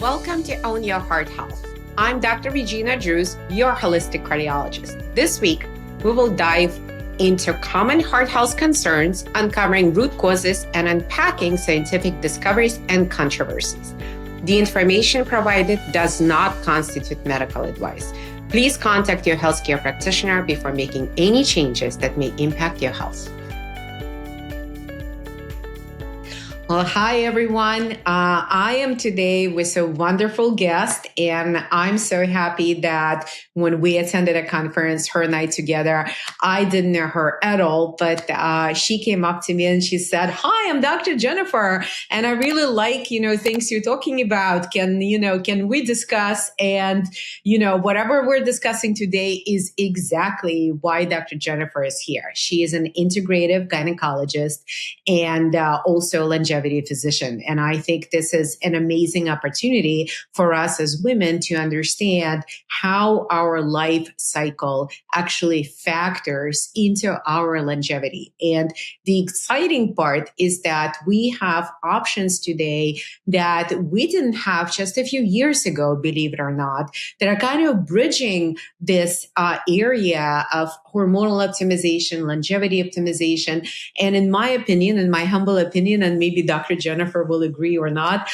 Welcome to Own Your Heart Health. I'm Dr. Regina Druz, your holistic cardiologist. This week, we will dive into common heart health concerns, uncovering root causes, and unpacking scientific discoveries and controversies. The information provided does not constitute medical advice. Please contact your healthcare practitioner before making any changes that may impact your health. Well, hi, everyone. I am today with a wonderful guest, and I'm so happy that when we attended a conference, her and I together, I didn't know her at all, but she came up to me and she said, "Hi, I'm Dr. Jennifer, and I really like, things you're talking about. Can we discuss?" And, whatever we're discussing today is exactly why Dr. Jennifer is here. She is an integrative gynecologist and also longevity physician. And I think this is an amazing opportunity for us as women to understand how our life cycle actually factors into our longevity. And the exciting part is that we have options today that we didn't have just a few years ago, believe it or not, that are kind of bridging this area of hormonal optimization, longevity optimization. And in my opinion, in my humble opinion, and maybe Dr. Jennifer will agree or not,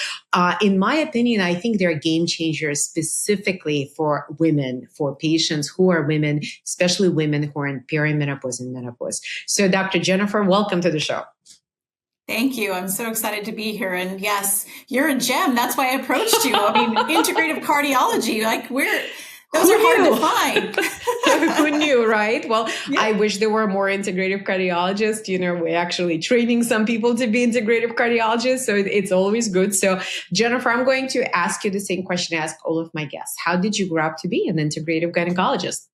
in my opinion, I think they're game changers specifically for women, for patients who are women, especially women who are in perimenopause and menopause. So Dr. Jennifer, welcome to the show. Thank you. I'm so excited to be here. And yes, you're a gem. That's why I approached you. I mean, integrative cardiology, those are hard to find. Who knew, right? Well, yeah. I wish there were more integrative cardiologists. We're actually training some people to be integrative cardiologists, so it's always good. So, Jennifer, I'm going to ask you the same question I ask all of my guests. How did you grow up to be an integrative gynecologist?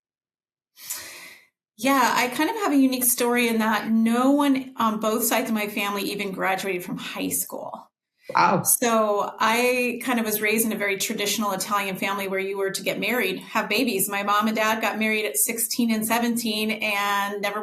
Yeah, I kind of have a unique story in that no one on both sides of my family even graduated from high school. Wow. So I kind of was raised in a very traditional Italian family where you were to get married, have babies. My mom and dad got married at 16 and 17 and never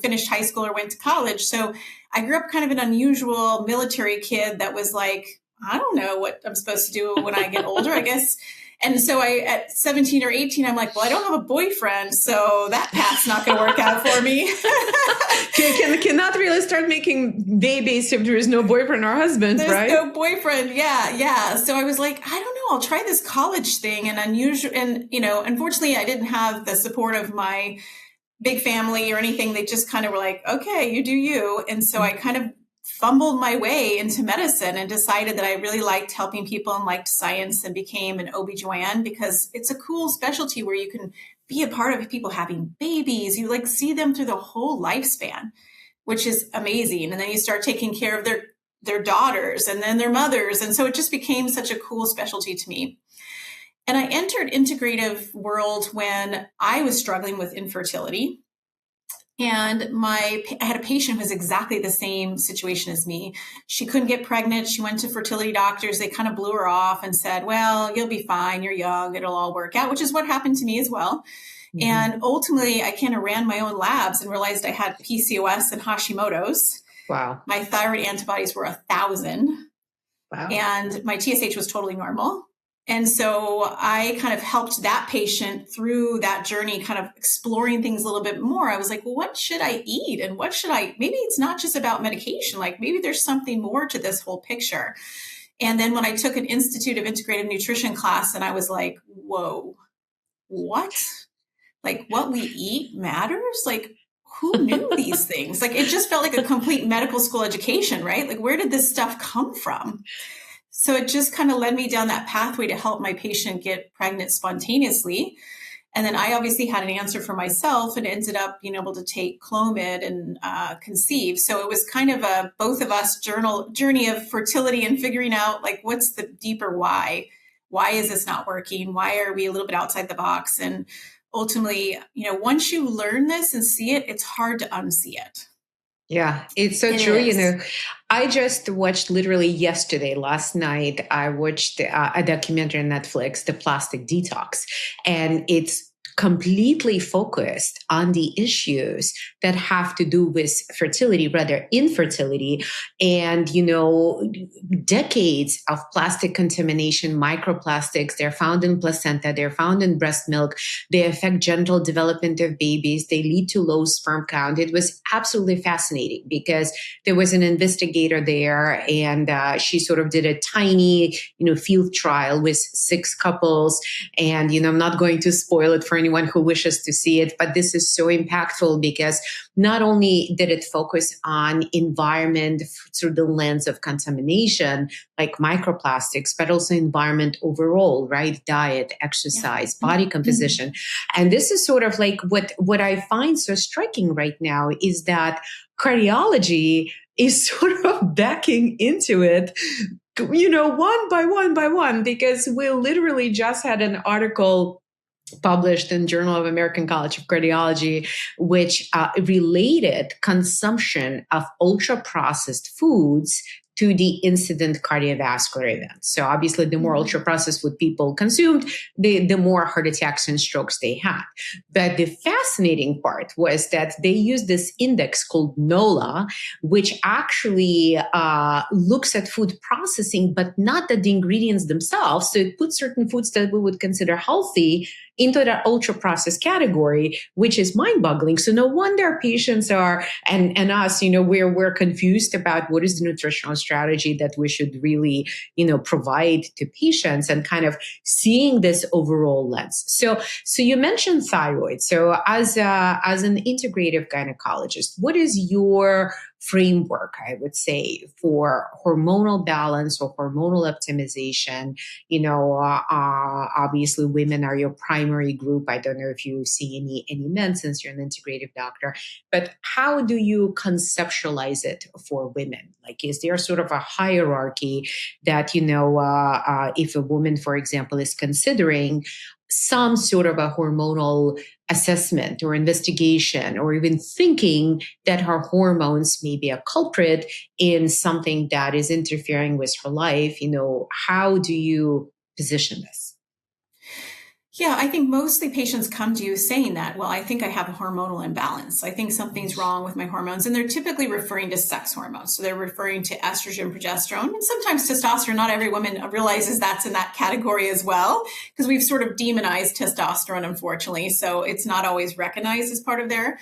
finished high school or went to college. So I grew up kind of an unusual military kid that was like, I don't know what I'm supposed to do when I get older, I guess. And so at 17 or 18, I'm like, well, I don't have a boyfriend, so that path's not going to work out for me. Cannot really start making babies if there is no boyfriend or husband, There's right? No boyfriend. Yeah. So I was like, I don't know, I'll try this college thing. And unfortunately, I didn't have the support of my big family or anything. They just kind of were like, okay, you do you. And so I kind of fumbled my way into medicine and decided that I really liked helping people and liked science and became an OB-GYN because it's a cool specialty where you can be a part of people having babies. You see them through the whole lifespan, which is amazing. And then you start taking care of their daughters and then their mothers. And so it just became such a cool specialty to me. And I entered integrative world when I was struggling with infertility. And I had a patient who was exactly the same situation as me. She couldn't get pregnant. She went to fertility doctors. They kind of blew her off and said, well, you'll be fine. You're young. It'll all work out, which is what happened to me as well. Mm-hmm. And ultimately, I kind of ran my own labs and realized I had PCOS and Hashimoto's. Wow. My thyroid antibodies were 1,000. Wow. And my TSH was totally normal. And so I kind of helped that patient through that journey, kind of exploring things a little bit more. I was like, well, what should I eat? And maybe it's not just about medication. Maybe there's something more to this whole picture. And then when I took an Institute of Integrative Nutrition class, and I was like, whoa, what? What we eat matters? Who knew these things? It just felt like a complete medical school education, right? Where did this stuff come from? So it just kind of led me down that pathway to help my patient get pregnant spontaneously. And then I obviously had an answer for myself and ended up being able to take Clomid and conceive. So it was kind of a both of us journey of fertility and figuring out what's the deeper why? Why is this not working? Why are we a little bit outside the box? And ultimately, once you learn this and see it, it's hard to unsee it. Yeah, it's so true. I just watched literally last night, I watched a documentary on Netflix, The Plastic Detox, and it's completely focused on the issues that have to do with fertility, rather infertility, and, decades of plastic contamination, microplastics. They're found in placenta, they're found in breast milk. They affect genital development of babies. They lead to low sperm count. It was absolutely fascinating because there was an investigator there, and she sort of did a tiny, field trial with 6 couples. And, I'm not going to spoil it for anyone who wishes to see it, but this is so impactful because not only did it focus on environment through the lens of contamination, like microplastics, but also environment overall, right? Diet, exercise, body composition. And this is sort of like what I find so striking right now is that cardiology is sort of backing into it, one by one, because we literally just had an article published in Journal of American College of Cardiology, which related consumption of ultra-processed foods to the incident cardiovascular events. So obviously, the more ultra-processed food people consumed, the more heart attacks and strokes they had. But the fascinating part was that they used this index called NOLA, which actually looks at food processing, but not at the ingredients themselves. So it puts certain foods that we would consider healthy into that ultra-processed category, which is mind-boggling. So no wonder patients are, and us, we're confused about what is the nutritional strategy that we should really, provide to patients, and kind of seeing this overall lens. So you mentioned thyroid. So as an integrative gynecologist, what is your framework, I would say, for hormonal balance or hormonal optimization? Obviously women are your primary group. I don't know if you see any men, since you're an integrative doctor, but how do you conceptualize it for women? Like, is there sort of a hierarchy that, if a woman, for example, is considering some sort of a hormonal assessment or investigation, or even thinking that her hormones may be a culprit in something that is interfering with her life, how do you position this? Yeah, I think mostly patients come to you saying that, well, I think I have a hormonal imbalance. I think something's wrong with my hormones. And they're typically referring to sex hormones. So they're referring to estrogen, progesterone, and sometimes testosterone. Not every woman realizes that's in that category as well, because we've sort of demonized testosterone, unfortunately. So it's not always recognized as part of there.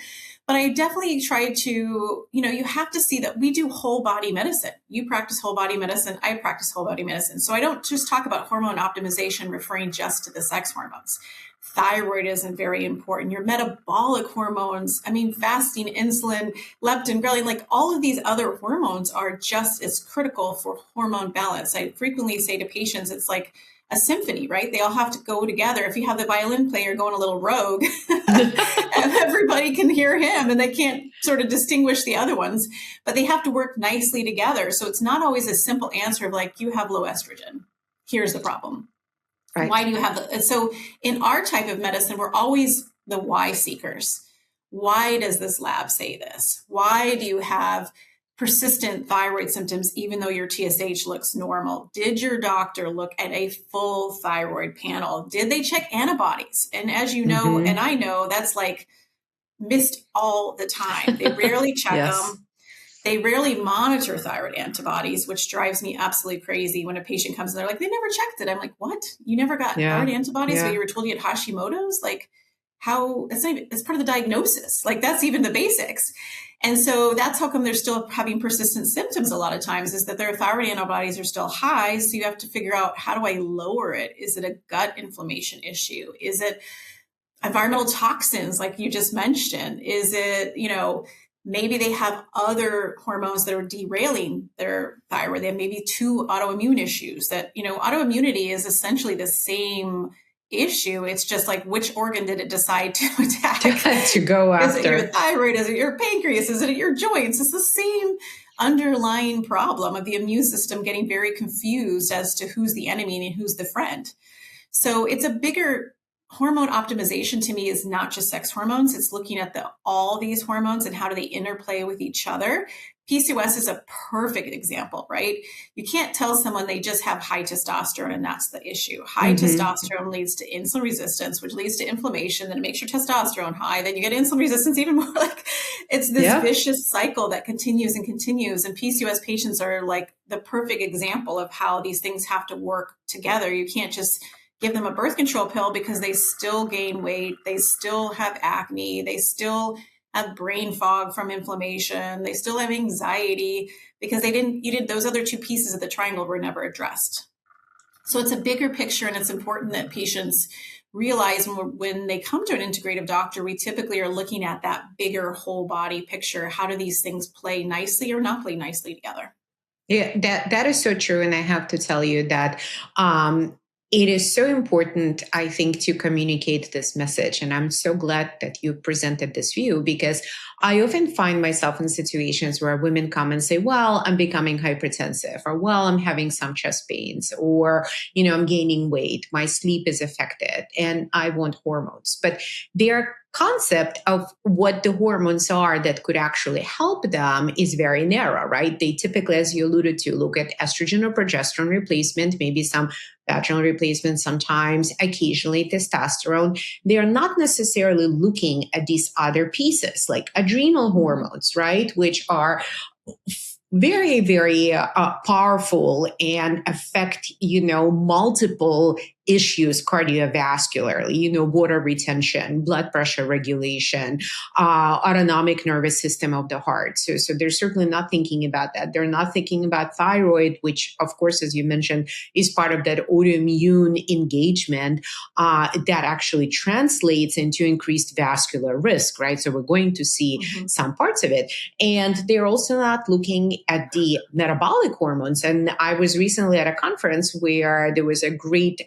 But I definitely try to, you have to see that we do whole body medicine. You practice whole body medicine. I practice whole body medicine. So I don't just talk about hormone optimization referring just to the sex hormones. Thyroid isn't very important. Your metabolic hormones, fasting, insulin, leptin, ghrelin, like all of these other hormones are just as critical for hormone balance. I frequently say to patients, it's like a symphony, right? They all have to go together. If you have the violin player going a little rogue, everybody can hear him and they can't sort of distinguish the other ones, but they have to work nicely together. So it's not always a simple answer of like, you have low estrogen. Here's the problem. Right. Why do you have that? And so in our type of medicine, we're always the why seekers. Why does this lab say this? Why do you have persistent thyroid symptoms, even though your TSH looks normal? Did your doctor look at a full thyroid panel? Did they check antibodies? And as you know, and I know, that's like missed all the time. They rarely check them. They rarely monitor thyroid antibodies, which drives me absolutely crazy when a patient comes and they're like, they never checked it. I'm like, what? You never got thyroid antibodies, but you were told you had Hashimoto's? Like, how? It's part of the diagnosis. Like, that's even the basics. And so that's how come they're still having persistent symptoms a lot of times, is that their thyroid antibodies are still high. So you have to figure out, how do I lower it? Is it a gut inflammation issue? Is it environmental toxins, like you just mentioned? Is it, maybe they have other hormones that are derailing their thyroid? They have maybe 2 autoimmune issues that, autoimmunity is essentially the same issue. It's just like, which organ did it decide to attack? To go after. Is it your thyroid? Is it your pancreas? Is it your joints? It's the same underlying problem of the immune system getting very confused as to who's the enemy and who's the friend. So it's a bigger hormone optimization. To me, is not just sex hormones. It's looking at all these hormones and how do they interplay with each other. PCOS is a perfect example, right? You can't tell someone they just have high testosterone and that's the issue. High testosterone leads to insulin resistance, which leads to inflammation. Then it makes your testosterone high. Then you get insulin resistance even more. Like it's this vicious cycle that continues and continues. And PCOS patients are like the perfect example of how these things have to work together. You can't just give them a birth control pill because they still gain weight. They still have acne. They still have brain fog from inflammation. They still have anxiety because those other two pieces of the triangle were never addressed. So it's a bigger picture, and it's important that patients realize when they come to an integrative doctor, we typically are looking at that bigger whole body picture. How do these things play nicely or not play nicely together? Yeah, that is so true. And I have to tell you that it is so important, I think, to communicate this message. And I'm so glad that you presented this view, because I often find myself in situations where women come and say, well, I'm becoming hypertensive, or, well, I'm having some chest pains, or, I'm gaining weight, my sleep is affected, and I want hormones. But their concept of what the hormones are that could actually help them is very narrow, right? They typically, as you alluded to, look at estrogen or progesterone replacement, maybe some vaginal replacement, sometimes, occasionally testosterone. They are not necessarily looking at these other pieces like adrenal hormones, right? Which are very, very powerful and affect, multiple issues cardiovascularly, water retention, blood pressure regulation, autonomic nervous system of the heart. So they're certainly not thinking about that. They're not thinking about thyroid, which, of course, as you mentioned, is part of that autoimmune engagement that actually translates into increased vascular risk, right? So we're going to see some parts of it. And they're also not looking at the metabolic hormones. And I was recently at a conference where there was a great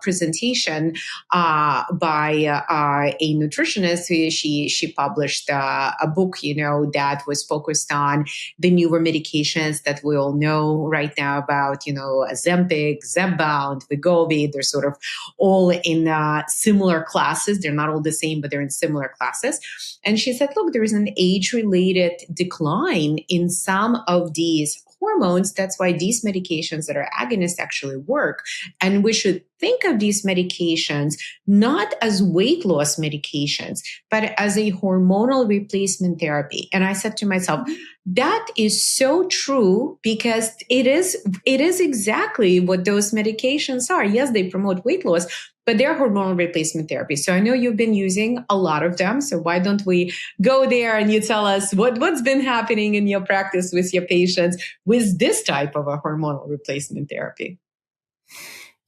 presentation by a nutritionist. She published a book, that was focused on the newer medications that we all know right now about, Ozempic, Zepbound, Wegovy. They're sort of all in similar classes. They're not all the same, but they're in similar classes. And she said, look, there is an age-related decline in some of these hormones. That's why these medications that are agonists actually work. And we should think of these medications not as weight loss medications, but as a hormonal replacement therapy. And I said to myself, that is so true, because it is exactly what those medications are. Yes, they promote weight loss, but they're hormonal replacement therapy. So I know you've been using a lot of them. So why don't we go there and you tell us what's been happening in your practice with your patients with this type of a hormonal replacement therapy?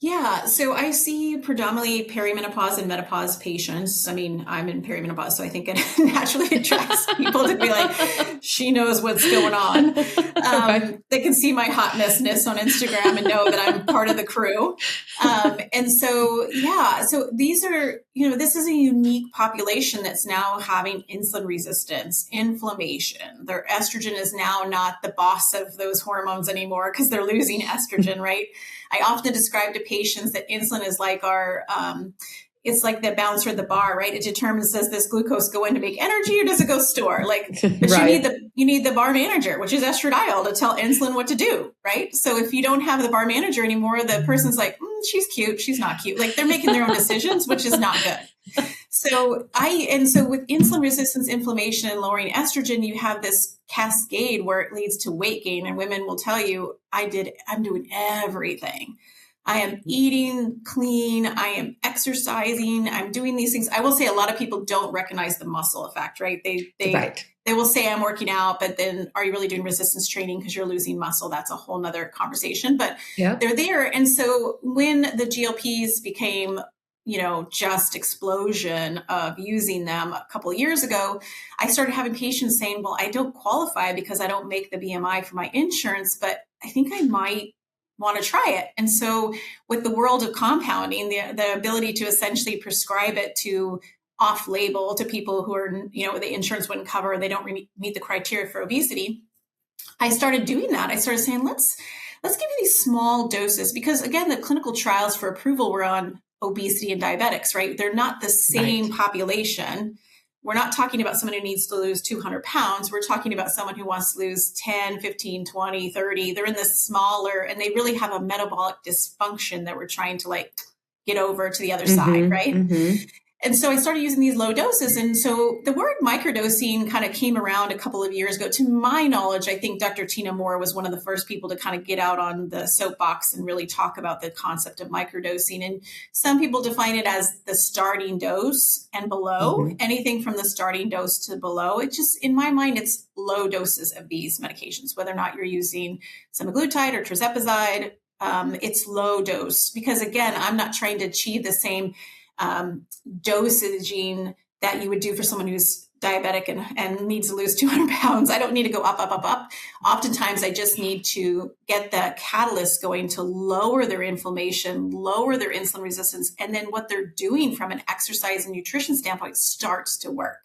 Yeah, so I see predominantly perimenopause and menopause patients. I mean, I'm in perimenopause, so I think it naturally attracts people to be like, she knows what's going on. They can see my hot messness on Instagram and know that I'm part of the crew. And so, so these are, this is a unique population that's now having insulin resistance, inflammation. Their estrogen is now not the boss of those hormones anymore because they're losing estrogen, right? I often describe to patients that insulin is like it's like the bouncer at the bar, right? It determines, does this glucose go in to make energy or does it go store? But right. you need the bar manager, which is estradiol, to tell insulin what to do, right? So if you don't have the bar manager anymore, the person's like, she's cute, she's not cute. Like they're making their own decisions, which is not good. So with insulin resistance, inflammation, and lowering estrogen, you have this cascade where it leads to weight gain. And women will tell you, I'm doing everything. I am eating clean. I am exercising. I'm doing these things. I will say a lot of people don't recognize the muscle effect, right? They will say I'm working out, but then are you really doing resistance training because you're losing muscle? That's a whole nother conversation, but they're there. And so when the GLPs became just explosion of using them a couple of years ago, I started having patients saying, well, I don't qualify because I don't make the BMI for my insurance, but I think I might want to try it. And so with the world of compounding, the ability to essentially prescribe it to off-label to people who are, the insurance wouldn't cover, they don't meet the criteria for obesity, I started doing that. I started saying, let's give you these small doses, because again, the clinical trials for approval were on obesity and diabetics, right? They're not the same population. we're not talking about someone who needs to lose 200 pounds. We're talking about someone who wants to lose 10, 15, 20, 30. They're in this smaller, and they really have a metabolic dysfunction that we're trying to like get over to the other side, right? And so I started using these low doses. And so the word microdosing kind of came around a couple of years ago. To my knowledge, I think Dr. Tina Moore was one of the first people to kind of get out on the soapbox and really talk about the concept of microdosing. And some people define it as the starting dose and below, anything from the starting dose to below. It just, in my mind, it's low doses of these medications, whether or not you're using semaglutide or tirzepatide. It's low dose because, again, I'm not trying to achieve the same dosaging that you would do for someone who's diabetic and needs to lose 200 pounds. I don't need to go up, up, up, up. Oftentimes, I just need to get the catalyst going to lower their inflammation, lower their insulin resistance. And then what they're doing from an exercise and nutrition standpoint starts to work.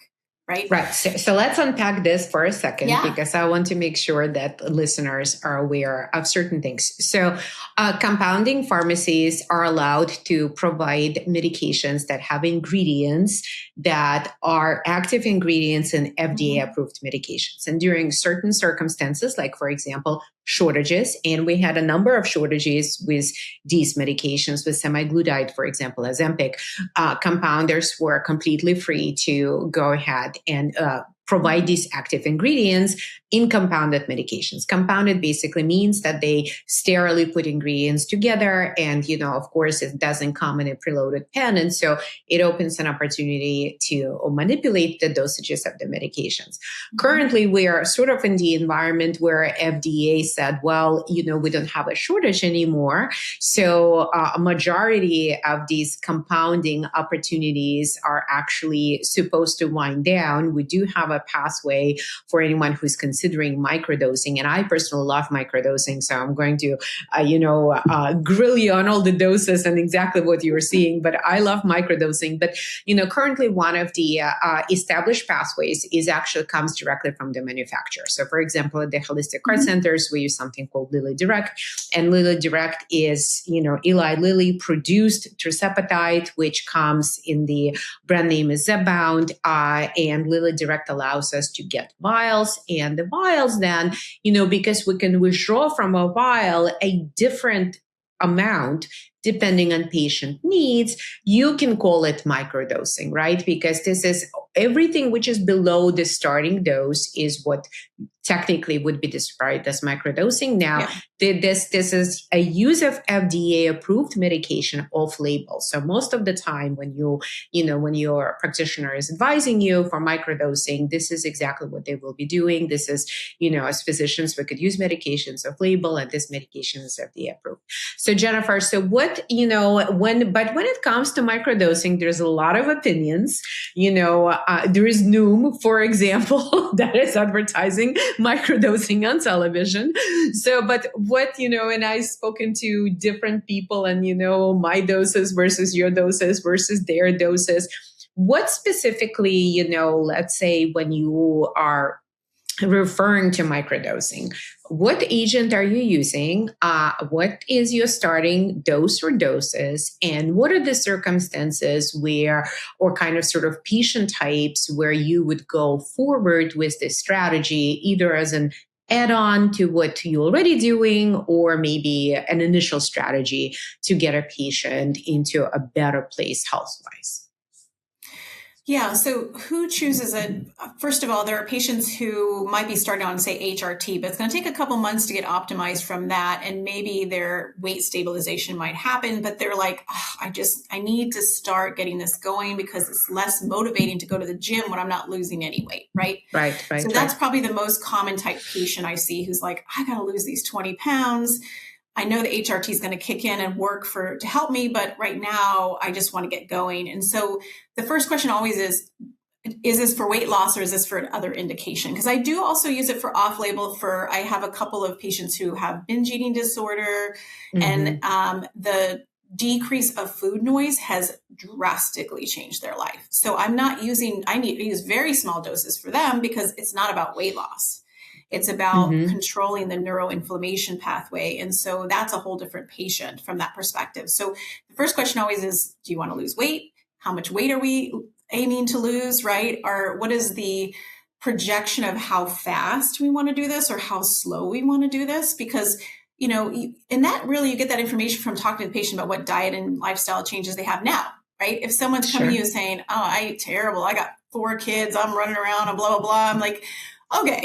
Right. So let's unpack this for a second because I want to make sure that listeners are aware of certain things. So compounding pharmacies are allowed to provide medications that have ingredients that are active ingredients in FDA approved medications. And during certain circumstances, like for example, shortages, and we had a number of shortages with these medications, with semaglutide, for example, Ozempic, compounders were completely free to go ahead and provide these active ingredients in compounded medications. Compounded basically means that they sterilely put ingredients together. And, of course, it doesn't come in a preloaded pen. And so it opens an opportunity to manipulate the dosages of the medications. Currently, we are sort of in the environment where FDA said, well, we don't have a shortage anymore. So a majority of these compounding opportunities are actually supposed to wind down. We do have a pathway for anyone who's considering microdosing. And I personally love microdosing. So I'm going to, grill you on all the doses and exactly what you were seeing. But I love microdosing. But, currently one of the established pathways comes directly from the manufacturer. So for example, at the Holistic Heart Centers, we use something called Lilly Direct. And Lilly Direct is, Eli Lilly produced tirzepatide, which comes in the brand name is Zepbound. And Lilly Direct allows us to get vials, and the vials then, because we can withdraw from a vial a different amount depending on patient needs, you can call it microdosing, right? Because this is everything which is below the starting dose is what technically would be described as microdosing. Now, this is a use of FDA approved medication off label. So most of the time when when your practitioner is advising you for microdosing, this is exactly what they will be doing. This is, as physicians, we could use medications off label, and this medication is FDA approved. So Jennifer, when it comes to microdosing, there's a lot of opinions. There is Noom, for example, that is advertising microdosing on television. So, but and I've spoken to different people and, my doses versus your doses versus their doses. What specifically, let's say when you are referring to microdosing, what agent are you using? What is your starting dose or doses? And what are the circumstances or kind of sort of patient types where you would go forward with this strategy, either as an add-on to what you're already doing, or maybe an initial strategy to get a patient into a better place health-wise? Yeah. So who chooses it? First of all, there are patients who might be starting on, say, HRT, but it's going to take a couple months to get optimized from that. And maybe their weight stabilization might happen, but they're like, I need to start getting this going because it's less motivating to go to the gym when I'm not losing any weight. Right. So that's probably the most common type patient I see who's like, I got to lose these 20 pounds. I know the HRT is going to kick in and work to help me, but right now I just want to get going. And so the first question always is this for weight loss or is this for another indication? Because I do also use it for off-label I have a couple of patients who have binge eating disorder, and the decrease of food noise has drastically changed their life. So I need to use very small doses for them because it's not about weight loss. It's about controlling the neuroinflammation pathway. And so that's a whole different patient from that perspective. So the first question always is, do you want to lose weight? How much weight are we aiming to lose, right? Or what is the projection of how fast we want to do this or how slow we want to do this? Because, and that really, you get that information from talking to the patient about what diet and lifestyle changes they have now, right? If someone's coming to you saying, oh, I ate terrible, I got 4 kids, I'm running around and blah, blah, blah. I'm like, okay.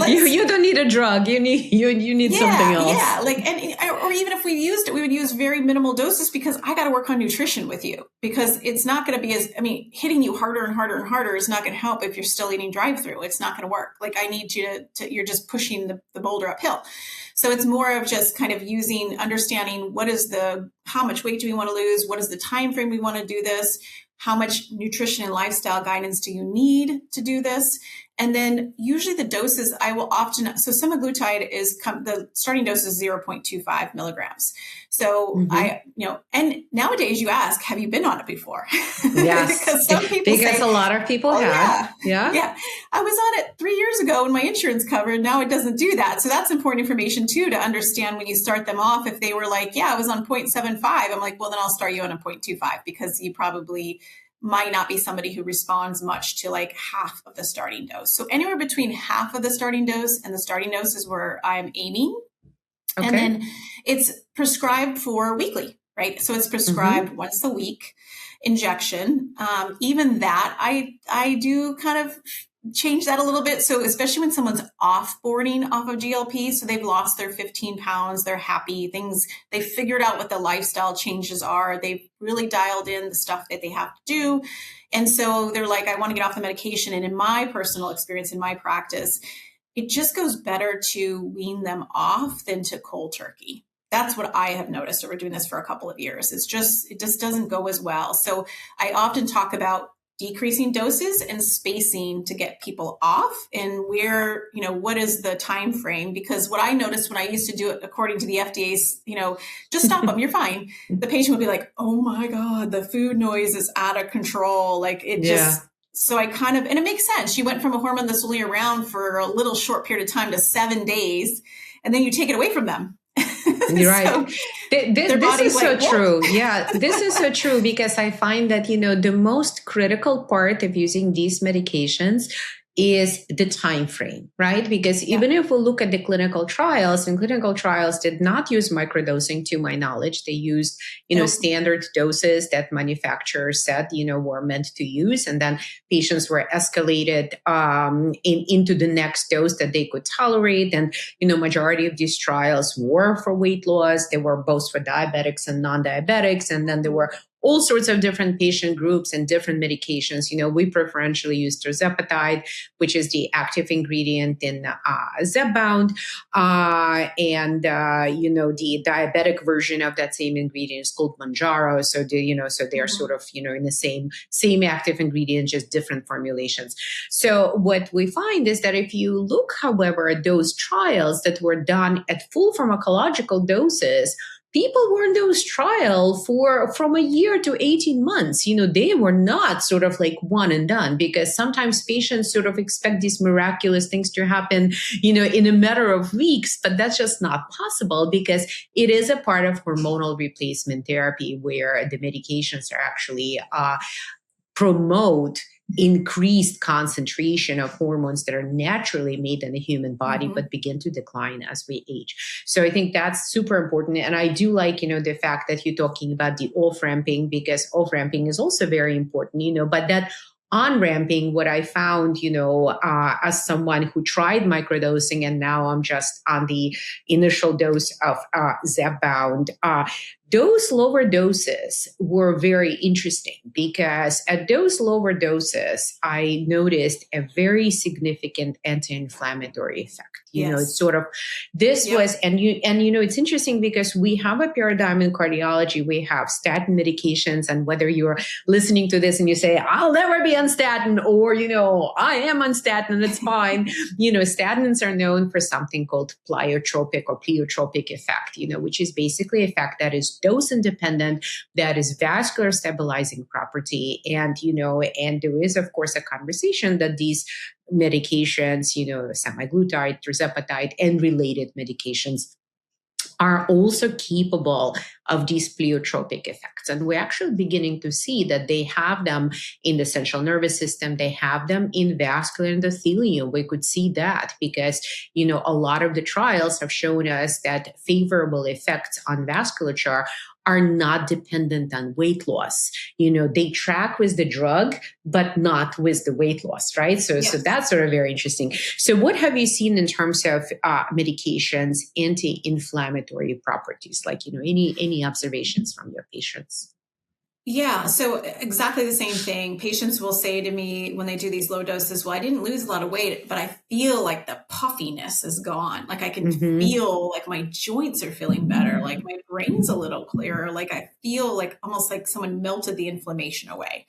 you don't need a drug. You need something else. Yeah. Or even if we used it, we would use very minimal doses because I got to work on nutrition with you, because it's not going to be hitting you harder and harder and harder is not going to help if you're still eating drive-through. It's not going to work. Like I need you to you're just pushing the boulder uphill. So it's more of just kind of understanding how much weight do we want to lose? What is the time frame we want to do this? How much nutrition and lifestyle guidance do you need to do this? And then usually the doses so semaglutide the starting dose is 0.25 milligrams. So and nowadays you ask, have you been on it before? Yes. Because some people a lot of people have. Yeah. I was on it 3 years ago when my insurance covered. Now it doesn't do that. So that's important information too, to understand when you start them off. If they were like, I was on 0.75, I'm like, well, then I'll start you on a 0.25 because you probably might not be somebody who responds much to like half of the starting dose. So anywhere between half of the starting dose and the starting dose is where I'm aiming. Okay. And then it's prescribed for weekly, right? So it's prescribed once a week injection. Even that, I do kind of change that a little bit. So especially when someone's offboarding off of GLP, so they've lost their 15 pounds, they're happy, they figured out what the lifestyle changes are. They've really dialed in the stuff that they have to do. And so they're like, I want to get off the medication. And in my personal experience, in my practice, it just goes better to wean them off than to cold turkey. That's what I have noticed over doing this for a couple of years. It just doesn't go as well. So I often talk about decreasing doses and spacing to get people off, and what is the time frame? Because what I noticed when I used to do it according to the FDA's, just stop them, you're fine. The patient would be like, oh my God, the food noise is out of control. Like it just, so I and it makes sense. You went from a hormone that's only around for a little short period of time to 7 days, and then you take it away from them. You're right. This is so true. Yeah, this is so true, because I find that, the most critical part of using these medications is the time frame, right? Because even if we look at the clinical trials, and clinical trials did not use microdosing, to my knowledge, they used, standard doses that manufacturers said, were meant to use. And then patients were escalated into the next dose that they could tolerate. And, majority of these trials were for weight loss. They were both for diabetics and non-diabetics. And then there were all sorts of different patient groups and different medications. We preferentially use tirzepatide, which is the active ingredient in Zepbound. And the diabetic version of that same ingredient is called Mounjaro. So they are sort of, in the same active ingredient, just different formulations. So what we find is that if you look, however, at those trials that were done at full pharmacological doses, people were in those trials from a year to 18 months. They were not sort of like one and done, because sometimes patients sort of expect these miraculous things to happen, in a matter of weeks, but that's just not possible, because it is a part of hormonal replacement therapy where the medications are actually promote increased concentration of hormones that are naturally made in the human body, but begin to decline as we age. So I think that's super important. And I do like, the fact that you're talking about the off-ramping, because off-ramping is also very important, but that on-ramping, what I found, as someone who tried microdosing, and now I'm just on the initial dose of Zepbound, those lower doses were very interesting, because at those lower doses, I noticed a very significant anti-inflammatory effect. It's sort of, was, and it's interesting, because we have a paradigm in cardiology. We have statin medications, and whether you're listening to this and you say, I'll never be on statin, or, I am on statin and it's fine. Statins are known for something called pleiotropic or pleiotropic effect, which is basically an effect that is dose independent, that is vascular stabilizing property. And, and there is, of course, a conversation that these medications, semaglutide, tirzepatide, and related medications are also capable of these pleiotropic effects. And we're actually beginning to see that they have them in the central nervous system. They have them in vascular endothelium. We could see that because, a lot of the trials have shown us that favorable effects on vasculature are not dependent on weight loss. They track with the drug, but not with the weight loss, right? So that's sort of very interesting. So what have you seen in terms of medications, anti-inflammatory properties? Like, any observations from your patients? Yeah, so exactly the same thing. Patients will say to me when they do these low doses, well, I didn't lose a lot of weight, but I feel like the puffiness is gone. Like I can feel like my joints are feeling better, like my brain's a little clearer, like I feel like almost like someone melted the inflammation away.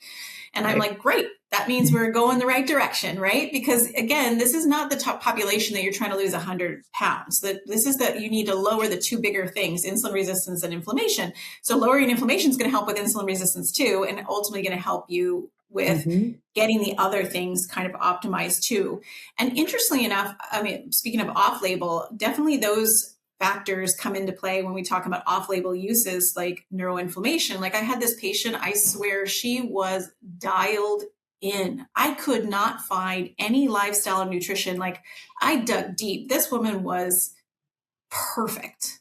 And I'm like, great, that means we're going the right direction, right? Because again, this is not the top population that you're trying to lose 100 pounds. This is that you need to lower the two bigger things, insulin resistance and inflammation. So lowering inflammation is going to help with insulin resistance too, and ultimately going to help you with getting the other things kind of optimized too. And interestingly enough, I mean, speaking of off-label, definitely those factors come into play when we talk about off-label uses like neuroinflammation. Like I had this patient, I swear she was dialed in. I could not find any lifestyle or nutrition. Like I dug deep. This woman was perfect.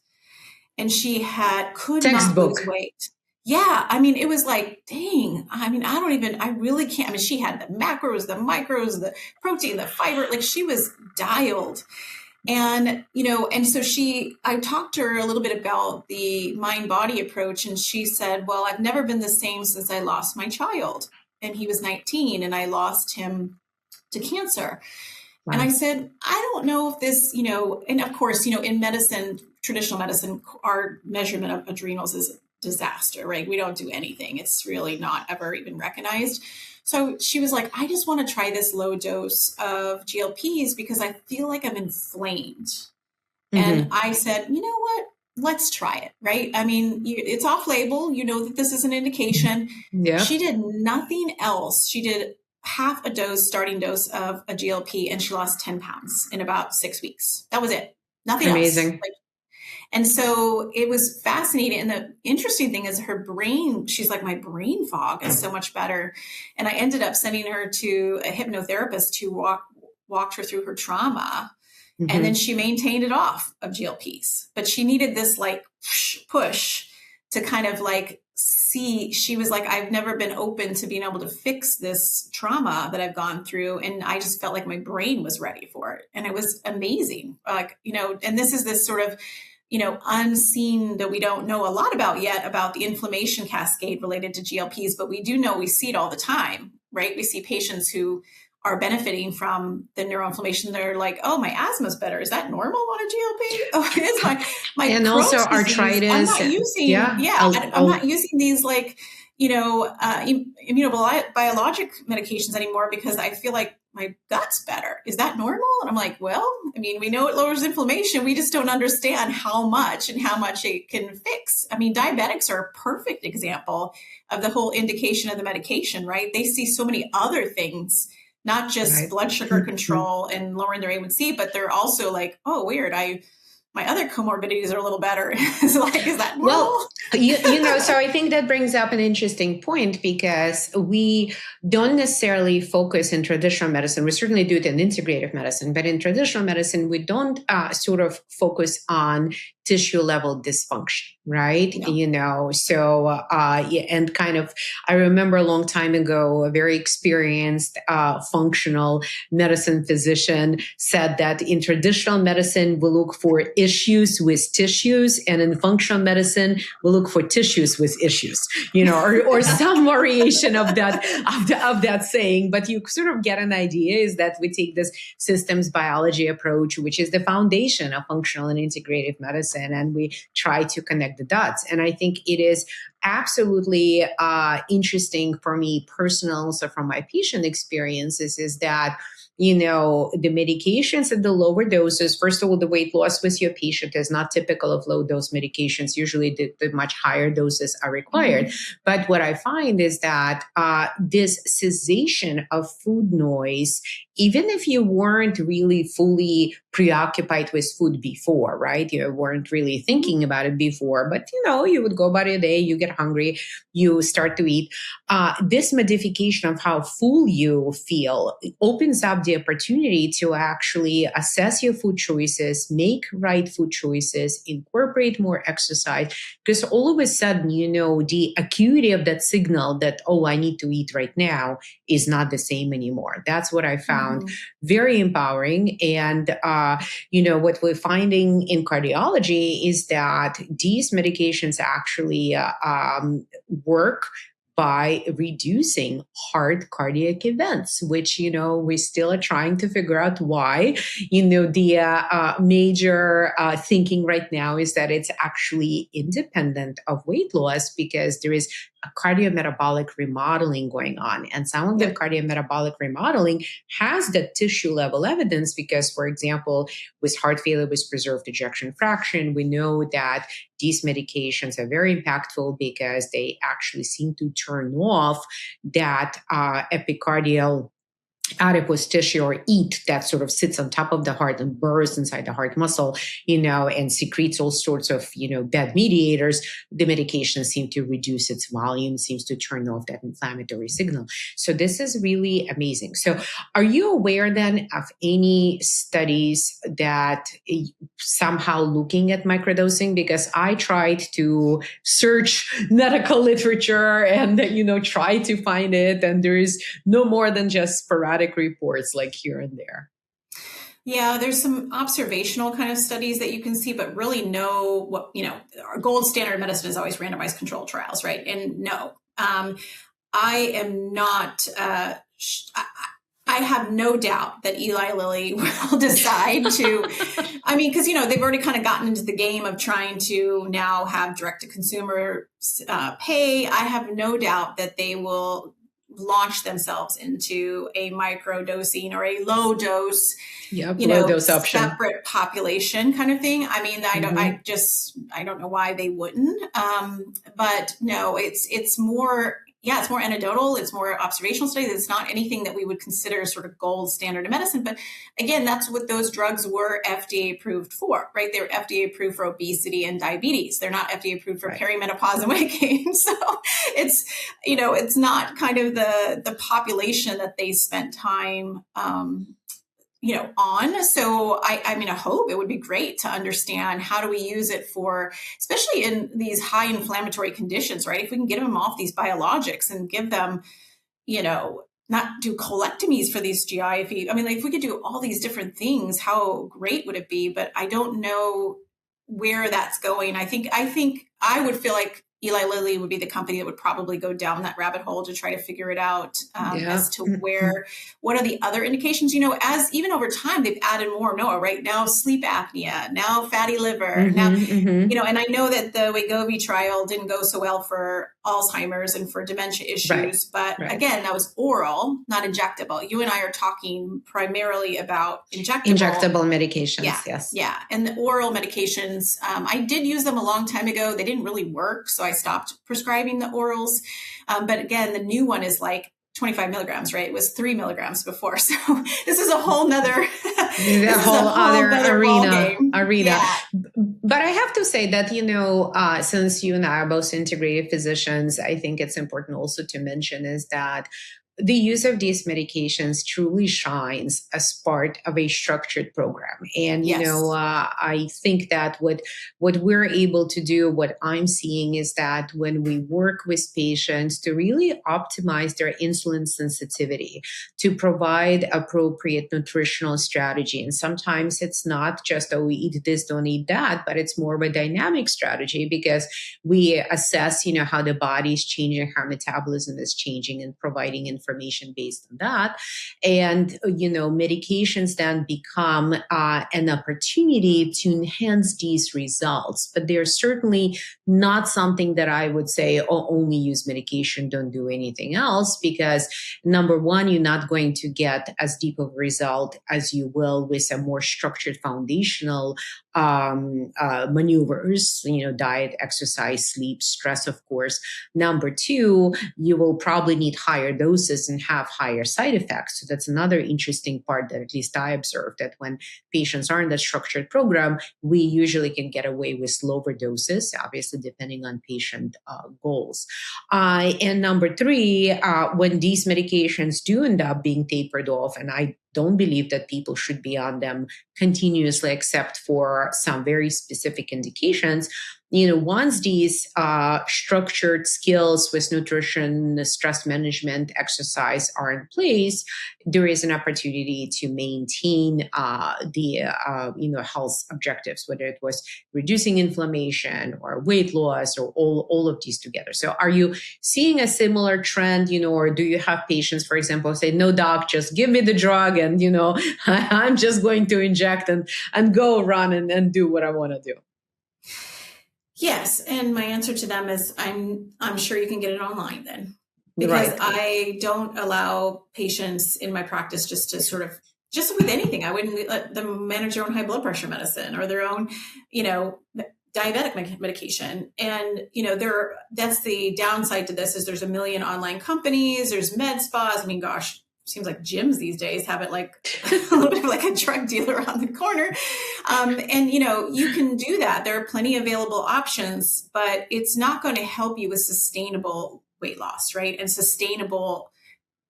And she could not lose weight. Yeah. I mean, it was like, dang, I mean, I really can't. I mean, she had the macros, the micros, the protein, the fiber, like she was dialed. And, and so I talked to her a little bit about the mind-body approach. And she said, well, I've never been the same since I lost my child. And he was 19 and I lost him to cancer. Wow. And I said, I don't know if this, and of course, in medicine, traditional medicine, our measurement of adrenals is a disaster, right? We don't do anything. It's really not ever even recognized. So she was like, I just want to try this low dose of GLPs because I feel like I'm inflamed. And I said, you know what? Let's try it, right? I mean, it's off label. You know that this is an indication. Yeah. She did nothing else. She did half a dose, starting dose of a GLP, and she lost 10 pounds in about 6 weeks. That was it. Nothing Amazing. else. And so it was fascinating. And the interesting thing is her brain, she's like, my brain fog is so much better. And I ended up sending her to a hypnotherapist who walked her through her trauma. And then she maintained it off of GLPs. But she needed this like push to kind of like see. She was like, I've never been open to being able to fix this trauma that I've gone through. And I just felt like my brain was ready for it. And it was amazing. Like, and this is this sort of, unseen that we don't know a lot about yet about the inflammation cascade related to GLPs, but we do know we see it all the time, right? We see patients who are benefiting from the neuroinflammation. They're like, oh, my asthma's better. Is that normal on a GLP? Oh, it is my and Crohn's also arthritis. I'm not using, I'm not using these like, immunobiologic medications anymore because I feel like my gut's better. Is that normal? And I'm like, well, I mean, we know it lowers inflammation. We just don't understand how much and how much it can fix. I mean, diabetics are a perfect example of the whole indication of the medication, right? They see so many other things, not just blood sugar control and lowering their A1C, but they're also like, oh, weird. My other comorbidities are a little better. Is that normal? Well, so I think that brings up an interesting point because we don't necessarily focus in traditional medicine. We certainly do it in integrative medicine, but in traditional medicine, we don't sort of focus on tissue level dysfunction, right? No. And kind of, I remember a long time ago, a very experienced functional medicine physician said that in traditional medicine, we look for issues with tissues, and in functional medicine, we look for tissues with issues, or some variation of that saying. But you sort of get an idea is that we take this systems biology approach, which is the foundation of functional and integrative medicine, and we try to connect the dots. And I think it is absolutely interesting for me personally, also from my patient experiences, is that the medications at the lower doses, first of all, the weight loss with your patient is not typical of low dose medications. Usually the much higher doses are required. But what I find is that this cessation of food noise, even if you weren't really fully preoccupied with food before, right? You weren't really thinking about it before, but you would go about your day, you get hungry, you start to eat. This modification of how full you feel opens up the opportunity to actually assess your food choices, make right food choices, incorporate more exercise, because all of a sudden, the acuity of that signal that, oh, I need to eat right now is not the same anymore. That's what I found very empowering. And, what we're finding in cardiology is that these medications actually work by reducing heart cardiac events, which, we still are trying to figure out why. The major thinking right now is that it's actually independent of weight loss because there is a cardiometabolic remodeling going on. And some of the cardiometabolic remodeling has the tissue level evidence because, for example, with heart failure with preserved ejection fraction, we know that these medications are very impactful because they actually seem to turn off that epicardial adipose tissue or EAT that sort of sits on top of the heart and burrows inside the heart muscle, and secretes all sorts of, bad mediators. The medication seems to reduce its volume, seems to turn off that inflammatory signal. So this is really amazing. So are you aware then of any studies that somehow looking at microdosing? Because I tried to search medical literature and, try to find it. And there is no more than just sporadic reports like here and there. Yeah, there's some observational kind of studies that you can see, but really our gold standard of medicine is always randomized controlled trials, right? And no, I am not, I have no doubt that Eli Lilly will decide to, because, they've already kind of gotten into the game of trying to now have direct to consumer pay. I have no doubt that they will launch themselves into a microdosing or a low dose, low dose option, separate population kind of thing. I don't know why they wouldn't. But no, it's more, it's more anecdotal. It's more observational studies. It's not anything that we would consider sort of gold standard of medicine. But again, that's what those drugs were FDA approved for, right? They were FDA approved for obesity and diabetes. They're not FDA approved for perimenopause and weight gain. So it's not kind of the population that they spent time, on. So I hope it would be great to understand how do we use it for, especially in these high inflammatory conditions, right? If we can get them off these biologics and give them, not do colectomies for these GI, if we could do all these different things, how great would it be? But I don't know where that's going. I think I would feel like Eli Lilly would be the company that would probably go down that rabbit hole to try to figure it out as to what are the other indications, as even over time, they've added more right now, sleep apnea, now fatty liver, now, and I know that the Wegovy trial didn't go so well for Alzheimer's and for dementia issues, but again, that was oral, not injectable. You and I are talking primarily about injectable medications. Yes. Yeah. And the oral medications, I did use them a long time ago. They didn't really work. So I stopped prescribing the orals. But again, the new one is like 25 milligrams, right? It was 3 milligrams before. So this is a whole nother, other arena. Yeah. But I have to say that, since you and I are both integrative physicians, I think it's important also to mention is that the use of these medications truly shines as part of a structured program. And, I think that what we're able to do, what I'm seeing is that when we work with patients to really optimize their insulin sensitivity, to provide appropriate nutritional strategy. And sometimes it's not just, we eat this, don't eat that, but it's more of a dynamic strategy because we assess, how the body is changing, how metabolism is changing and providing information based on that. And, medications then become an opportunity to enhance these results. But they're certainly not something that I would say, only use medication, don't do anything else. Because number one, you're not going to get as deep of a result as you will with a more structured foundational maneuvers, diet, exercise, sleep, stress, of course. Number two, you will probably need higher doses and have higher side effects. So that's another interesting part that at least I observed, that when patients are in the structured program, we usually can get away with lower doses, obviously depending on patient goals. And number three, when these medications do end up being tapered off, and I don't believe that people should be on them continuously except for some very specific indications. Once these structured skills with nutrition, stress management, exercise are in place, there is an opportunity to maintain the health objectives, whether it was reducing inflammation or weight loss or all of these together. So are you seeing a similar trend, or do you have patients, for example, say, no, doc, just give me the drug and, I'm just going to inject and go run and do what I want to do? Yes, and my answer to them is I'm sure you can get it online then, because I don't allow patients in my practice just with anything. I wouldn't let them manage their own high blood pressure medicine or their own, diabetic medication. And, that's the downside to this, is there's a million online companies, there's med spas. I mean, gosh, seems like gyms these days have it like a little bit like a drug dealer around the corner. And, you can do that. There are plenty of available options, but it's not going to help you with sustainable weight loss, right? And sustainable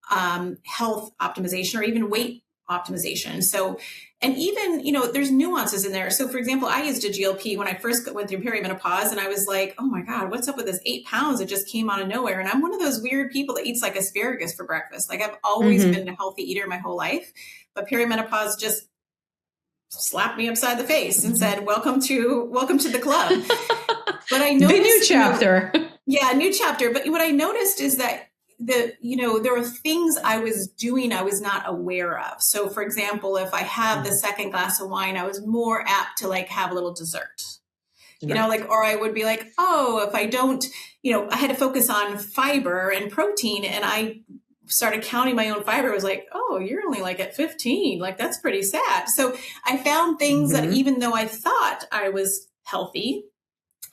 health optimization or even weight optimization. So, and even, there's nuances in there. So for example, I used a GLP when I first went through perimenopause, and I was like, oh my God, what's up with this 8 pounds that just came out of nowhere? And I'm one of those weird people that eats like asparagus for breakfast. Like I've always been a healthy eater my whole life, but perimenopause just slapped me upside the face and said, welcome to the club. But I noticed the new chapter. New chapter. But what I noticed is that there were things I was doing I was not aware of. So for example, if I have the second glass of wine, I was more apt to like have a little dessert, or I would be like, oh, if I don't, I had to focus on fiber and protein, and I started counting my own fiber. I was like, oh, you're only like at 15. Like, that's pretty sad. So I found things that even though I thought I was healthy,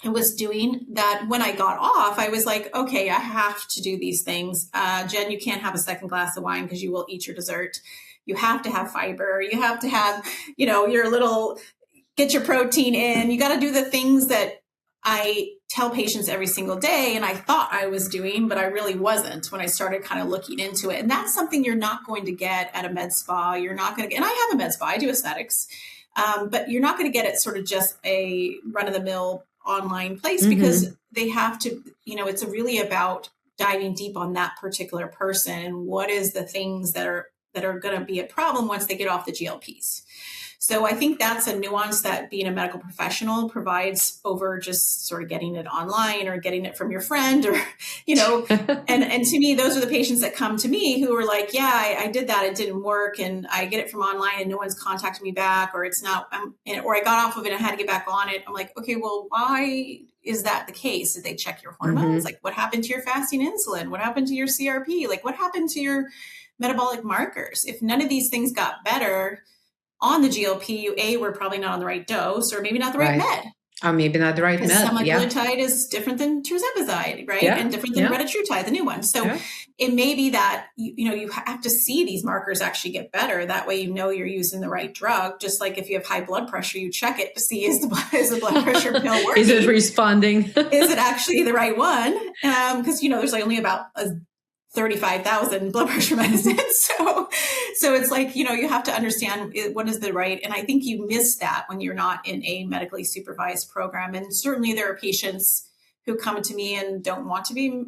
I was doing that when I got off, I was like, okay, I have to do these things. Jen, you can't have a second glass of wine because you will eat your dessert. You have to have fiber. You have to have, get your protein in. You got to do the things that I tell patients every single day. And I thought I was doing, but I really wasn't when I started kind of looking into it. And that's something you're not going to get at a med spa. You're not going to get, and I have a med spa, I do aesthetics, but you're not going to get it sort of just a run of the mill online place, because they have to, it's really about diving deep on that particular person and what is the things that are going to be a problem once they get off the GLPs. So I think that's a nuance that being a medical professional provides over just sort of getting it online or getting it from your friend or, and to me, those are the patients that come to me who are like, yeah, I did that. It didn't work. And I get it from online and no one's contacted me back, or it's not, or I got off of it and I had to get back on it. I'm like, okay, well, why is that the case? Did they check your hormones? Like, what happened to your fasting insulin? What happened to your CRP? Like, what happened to your metabolic markers? If none of these things got better on the GLP, we're probably not on the right dose, or maybe not the right med. Or maybe not the right med. Semaglutide is different than tirzepatide, right? And different than retatrutide, the new one. So it may be that, you have to see these markers actually get better. That way, you're using the right drug. Just like if you have high blood pressure, you check it to see, is the blood pressure pill working? Is it responding? Is it actually the right one? Because, there's like only about 35,000 blood pressure medicines. So it's like, you have to understand what is the right. And I think you miss that when you're not in a medically supervised program. And certainly there are patients who come to me and don't want to be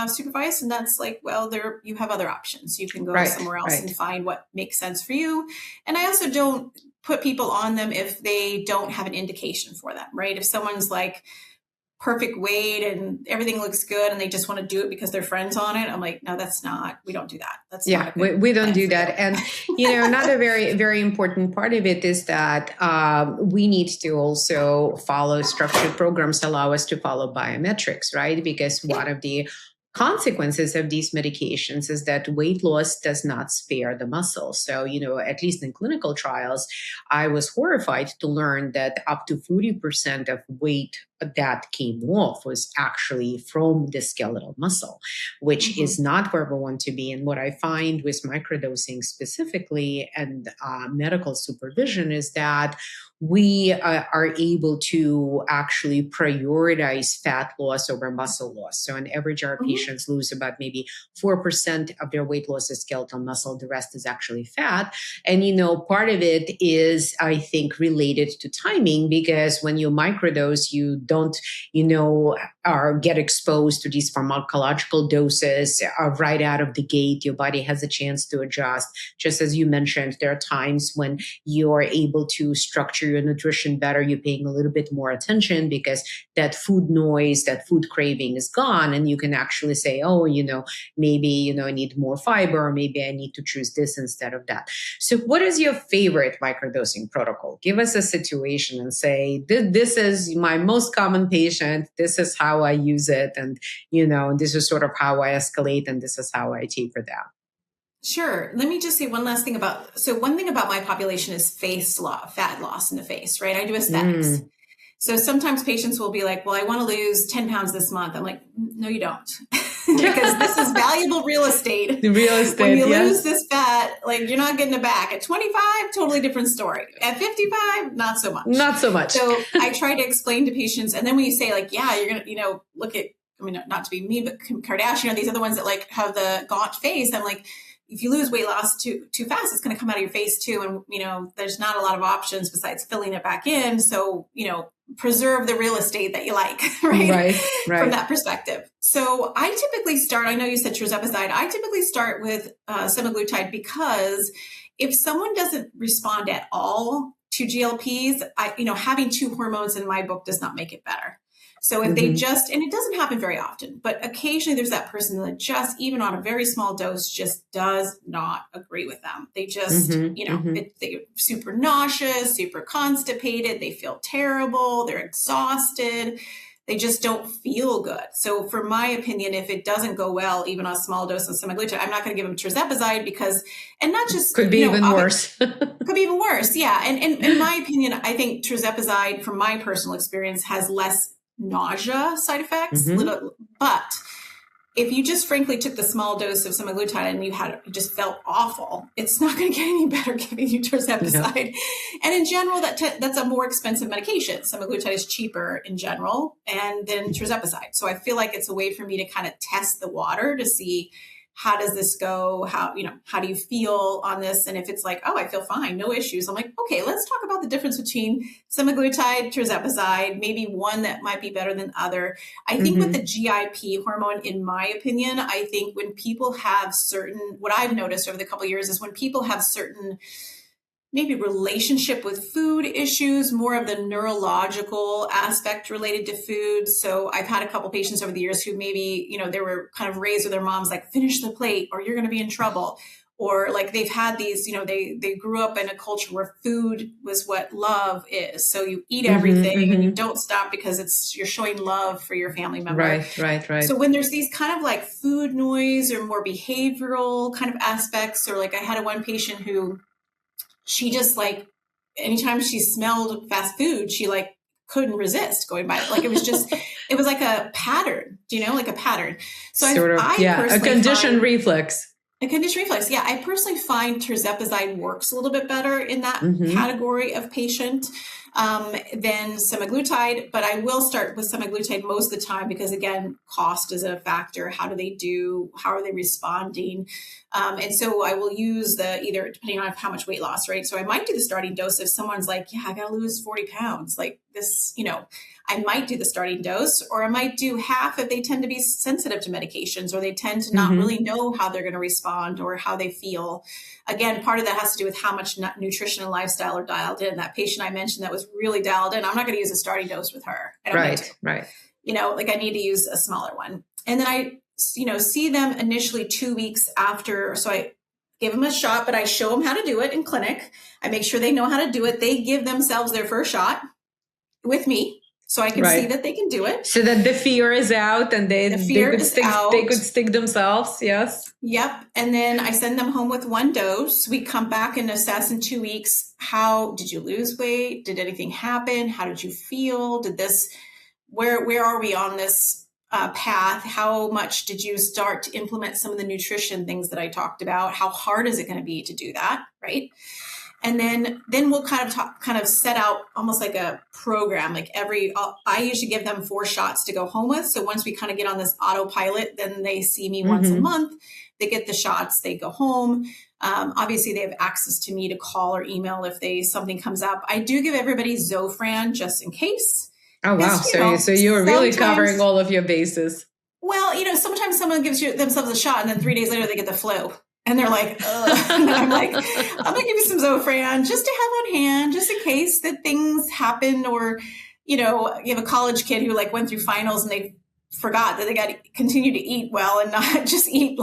supervised. And that's like, well, you have other options. You can go somewhere else and find what makes sense for you. And I also don't put people on them if they don't have an indication for them, right? If someone's like perfect weight and everything looks good and they just want to do it because their friend's on it, I'm like, no, we don't do that. That's we don't do that. And, another very, very important part of it is that we need to also follow structured programs, allow us to follow biometrics, right? Because one of the consequences of these medications is that weight loss does not spare the muscle. So, at least in clinical trials, I was horrified to learn that up to 40% of weight that came off was actually from the skeletal muscle, which is not where we want to be. And what I find with microdosing specifically and medical supervision is that we are able to actually prioritize fat loss over muscle loss. So on average, our patients lose about maybe 4% of their weight loss is skeletal muscle. The rest is actually fat. And, part of it is, I think, related to timing, because when you microdose, you don't, get exposed to these pharmacological doses right out of the gate. Your body has a chance to adjust. Just as you mentioned, there are times when you're able to structure your nutrition better. You're paying a little bit more attention because that food noise, that food craving is gone. And you can actually say, oh, maybe, I need more fiber, or maybe I need to choose this instead of that. So what is your favorite microdosing protocol? Give us a situation and say, this is my most common patient. This is how I use it. And, this is sort of how I escalate, and this is how I taper down. Sure. Let me just say one last thing one thing about my population is fat loss in the face, right? I do aesthetics. So sometimes patients will be like, well, I want to lose 10 pounds this month. I'm like, no, you don't. Because this is valuable real estate. When you lose this fat, you're not getting it back. At 25, totally different story. At 55, not so much. Not so much. So I try to explain to patients. And then when you say you're going to, look at, not to be me, but Kardashian or these other ones that have the gaunt face. I'm like, if you lose weight loss too fast, it's going to come out of your face too. And, there's not a lot of options besides filling it back in. So, preserve the real estate that you like, right? From that perspective. So I typically start, I know you said tirzepatide, I typically start with semaglutide, because if someone doesn't respond at all to GLPs, having two hormones in my book does not make it better. So if they just, and it doesn't happen very often, but occasionally there's that person that just, even on a very small dose, just does not agree with them. They just, they're super nauseous, super constipated. They feel terrible. They're exhausted. They just don't feel good. So for my opinion, if it doesn't go well, even on a small dose of semaglutide, I'm not going to give them tirzepatide because, and not just could be even worse. Could be even worse. Yeah. And in my opinion, I think tirzepatide, from my personal experience, has less nausea side effects, but if you just frankly took the small dose of semaglutide and you just felt awful, it's not going to get any better giving you tirzepatide. And in general, that's a more expensive medication. Semaglutide is cheaper in general, and then tirzepatide. So I feel like it's a way for me to kind of test the water to see, how does this go? How do you feel on this? And if it's like, oh, I feel fine, no issues, I'm like, okay, let's talk about the difference between semaglutide, tirzepatide, maybe one that might be better than other. I think with the GIP hormone, in my opinion, I think when people have what I've noticed over the couple of years is when people have certain maybe relationship with food issues, more of the neurological aspect related to food. So I've had a couple patients over the years who maybe, they were kind of raised with their moms, like, finish the plate or you're going to be in trouble. Or they've had these, they grew up in a culture where food was what love is. So you eat everything and you don't stop because you're showing love for your family member. Right. So when there's these kind of food noise or more behavioral kind of aspects, or I had one patient who, she just anytime she smelled fast food, she couldn't resist going by it. It was like a pattern, like a pattern. So a conditioned reflex. A conditioned reflex. Yeah. I personally find tirzepatide works a little bit better in that category of patient than semaglutide, but I will start with semaglutide most of the time because, again, cost is a factor. How do they do? How are they responding? And so I will use either depending on how much weight loss, right? So I might do the starting dose if someone's like, yeah, I got to lose 40 pounds. I might do the starting dose, or I might do half if they tend to be sensitive to medications, or they tend to not really know how they're going to respond or how they feel. Again, part of that has to do with how much nutrition and lifestyle are dialed in. That patient I mentioned that was really dialed in, I'm not going to use a starting dose with her. Right. I need to use a smaller one. And then I, see them initially 2 weeks after. So I give them a shot, but I show them how to do it in clinic. I make sure they know how to do it. They give themselves their first shot with me. So I can see that they can do it. So that the fear is out and they could stick themselves. Yes. Yep. And then I send them home with 1 dose. We come back and assess in 2 weeks. How did you lose weight? Did anything happen? How did you feel? Where are we on this path? How much did you start to implement some of the nutrition things that I talked about? How hard is it going to be to do that? Right. And then we'll kind of set out almost like a program, like I usually give them 4 shots to go home with. So once we kind of get on this autopilot, then they see me once a month, they get the shots, they go home. Obviously they have access to me to call or email if something comes up. I do give everybody Zofran just in case. Oh, wow. So you're really covering all of your bases. Well, sometimes someone gives themselves a shot and then 3 days later they get the flu. And they're like, ugh. And I'm like, I'm going to give you some Zofran just to have on hand, just in case that things happen. Or, you have a college kid who went through finals and they forgot that they got to continue to eat well and not just eat